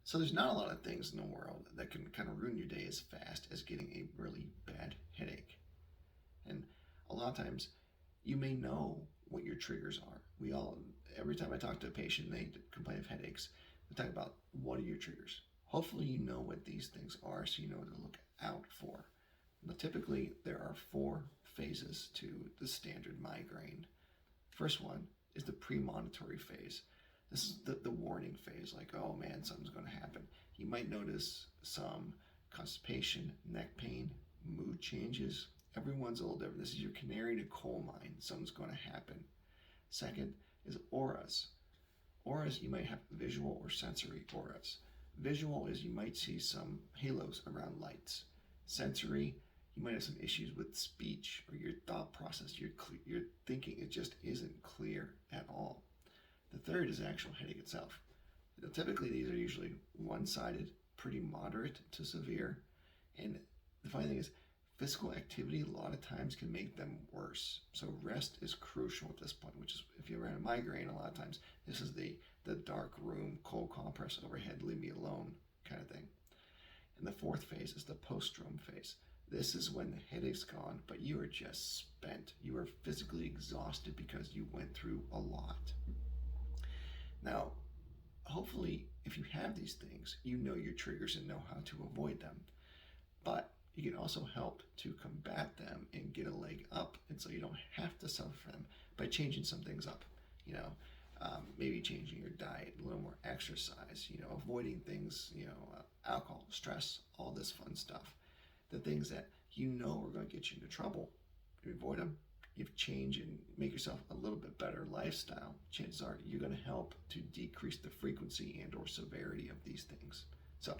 So there's not a lot of things in the world that can kind of ruin your day as fast as getting a really bad headache. And a lot of times you may know what your triggers are. We all, every time I talk to a patient, they complain of headaches. We talk about what are your triggers. Hopefully you know what these things are so you know what to look out for. But typically there are 4 phases to the standard migraine. First one is the premonitory phase. This is the warning phase, like, oh man, something's going to happen. You might notice some constipation, neck pain, mood changes. Everyone's a little different. This is your canary in a coal mine. Something's going to happen. Second is auras. Auras, you might have visual or sensory auras. Visual is you might see some halos around lights. Sensory, you might have some issues with speech or your thought process. Your thinking, it just isn't clear at all. The third is actual headache itself. Now, typically, these are usually one-sided, pretty moderate to severe. And the funny thing is, physical activity a lot of times can make them worse. So rest is crucial at this point, which is if you're around a migraine, a lot of times this is the dark room, cold compress overhead, leave me alone kind of thing. And the fourth phase is the post-stroke phase. This is when the headache's gone, but you are just spent. You are physically exhausted because you went through a lot. Now, hopefully, if you have these things, you know your triggers and know how to avoid them. But you can also help to combat them and get a leg up, and so you don't have to suffer from them by changing some things up. Maybe changing your diet, a little more exercise, avoiding things, alcohol, stress, all this fun stuff. The things that you know are going to get you into trouble, you avoid them. You change and make yourself a little bit better lifestyle, chances are you're going to help to decrease the frequency and or severity of these things. So